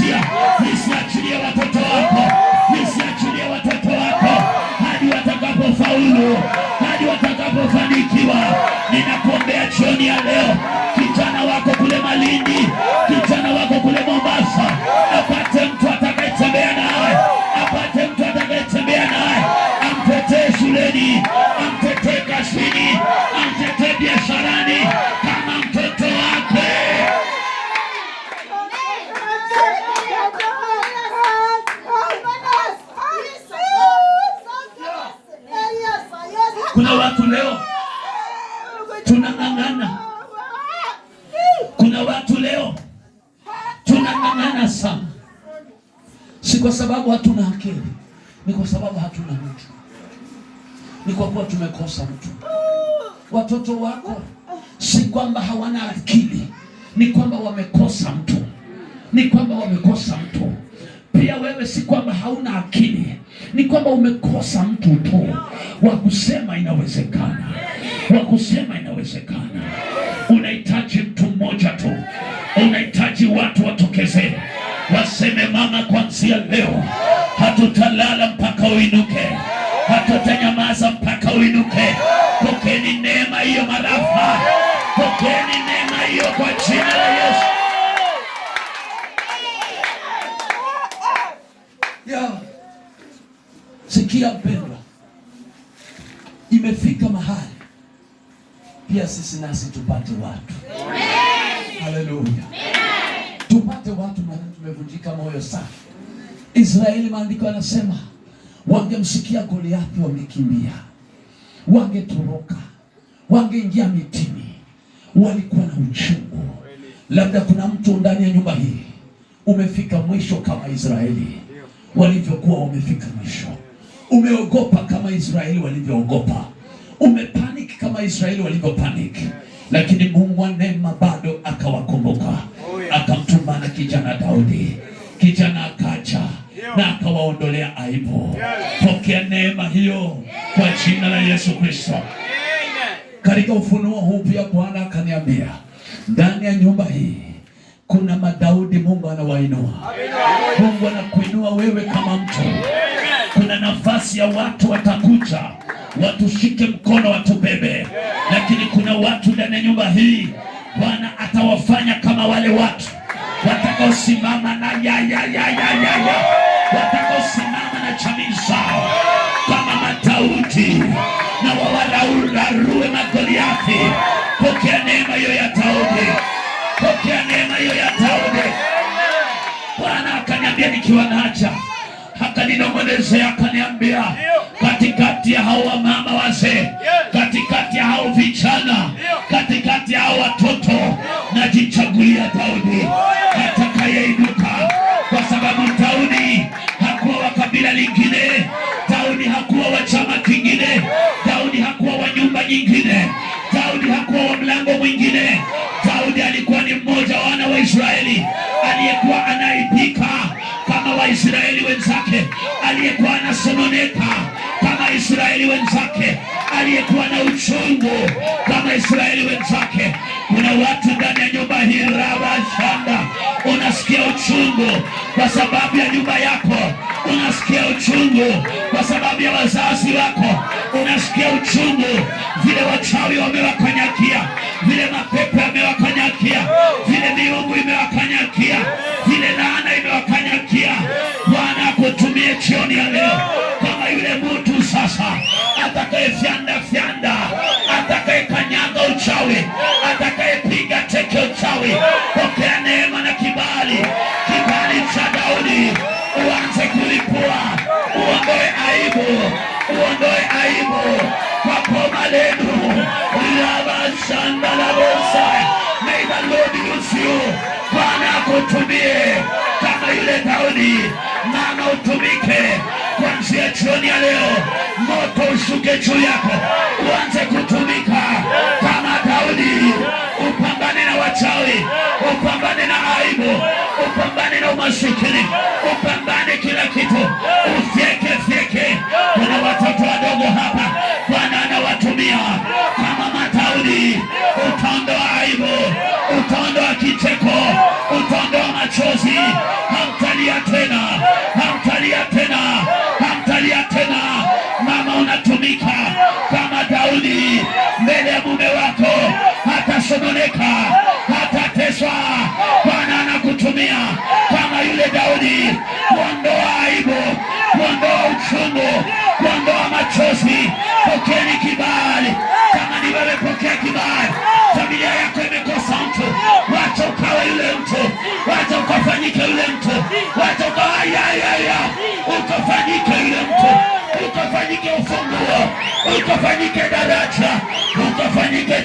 kuachia. Nisiachilie watoto wako, nisiachilie watoto wako hadi watakapofaulu, hadi watakapofanikiwa. Ninakuombea jioni ya leo, kijana wako kule Malindi, kijana wako kule Mombasa, apate mtu atakayetembea naye, apate mtu atakayetembea naye, amtetee shuleni, amtetee kazini, amtetee biasharani kama mtoto wake. Kuna watu leo tunang'ang'ana, kuna watu leo tunang'ang'ana sana, si kwa sababu hatuna akili, ni kwa sababu hatuna mtu, ni kwa kuwa tumekosa mtu. Watoto wako si kwamba hawana akili, ni kwamba wamekosa mtu, ni kwamba wamekosa mtu. Pia wewe si kwamba hauna akili, ni kwamba umekosa mtu tu wa kusema inawezekana, wa kusema inawezekana. Unahitaji mtu mmoja tu, unahitaji watu watokezee waseme, mama, kuanzia leo hatutalala mpaka uinuke, hatutanyamaza mpaka uinuke. Pokeeni neema hiyo marafa, pokeeni neema hiyo kwa jina la Yesu. Sikia mpendwa, imefika mahali pia sisi nasi tupate watu. Haleluya, tupate watu, maana tumevunjika moyo sana. Israeli, maandiko yanasema wangemsikia Goliathi wangekimbia, wangetoroka, wangeingia mitini. Walikuwa na uchungu. Labda kuna mtu ndani ya nyumba hii umefika mwisho kama Israeli walivyokuwa wamefika mwisho. Umeogopa kama Israeli walivyoogopa, umepanic kama Israeli walivyopanic, lakini Mungu wa neema bado akawakumbuka, akamtuma na kijana Daudi. Kijana akaja na akawaondolea aibu. Pokea neema hiyo kwa jina la Yesu Kristo. Katika ufunuo huu pia Bwana akaniambia, ndani ya nyumba hii kuna madaudi Mungu anawainua. Mungu anakuinua wewe kama mtu. Kuna nafasi ya watu watakuja, watushike mkono, watubebe. Lakini kuna watu ndani ya nyumba hii Bwana atawafanya kama wale watu watakaosimama na watakaosimama na jamii zao kama madaudi na wawararue magoliathi. Pokea neema hiyo ya Daudi, pokea neema hiyo ya Daudi. Bwana akaniambia nikiwa naja, akaninong'onezea akaniambia, katikati ya hao wamama wazee, katikati ya hao vijana, katikati ya hao watoto, najichagulia Daudi atakayeinuka. Kwa sababu Daudi hakuwa wa kabila lingine, Daudi hakuwa wa chama kingine, Daudi hakuwa wa nyumba nyingine, Daudi hakuwa wa mlango mwingine. Daudi alikuwa ni mmoja wa wana wa Israeli aliyekuwa anaipika kama Waisraeli wenzake, aliyekuwa anasononeka kama Israeli wenzake, aliyekuwa na uchungu kama Israeli wenzake. Kuna watu ndani ya nyumba hii shanda, unasikia uchungu kwa sababu ya nyumba yako, unasikia uchungu kwa sababu ya wazazi wako, unasikia uchungu vile wachawi wamewakanyakia, vile mapepo yamewakanyakia, vile miungu imewakanyakia, vile laana imewakanyakia. Bwana akutumie jioni ya leo kama yule mtu sasa atakayefyanda, atakayekanyaga uchawi, atakayepiga teke uchawi. Pokea neema na kibali cha Daudi, uanze kulipua, uondoe aibu kwa boma lenu. May the Lord use you. Bwana akutumie kama yule Daudi. Mama, utumike kuanzia jioni ya leo. Moto ushuke juu yako, uanze kutumika kama Daudi. Upambane na wachawi, upambane na aibu, upambane na umasikini, upambane kila kitu, ufyeke. Kuna watoto wadogo hapa Bwana anawatumia kama Daudi. Utaondoa aibu, utaondoa kicheko, utaondoa machozi, hamtalia tena, hamtalia tena, hamtalia tena. Mama, unatumika kama Daudi mbele ya mume wako, hatasononeka, hatateswa. Bwana anakutumia kama yule Daudi, kuondoa aibu, kuondoa uchungu, kuondoa machozi. Pokeeni kibali. Kama ni wewe, pokea kibali. Familia yako imekosa mtu, wacha ukawe yule mtu, wacha ukafanyike yule mtu, wacha ukafanyike yule mtu, ukafanyike ufunguo, ukafanyike daraja, ukafanyike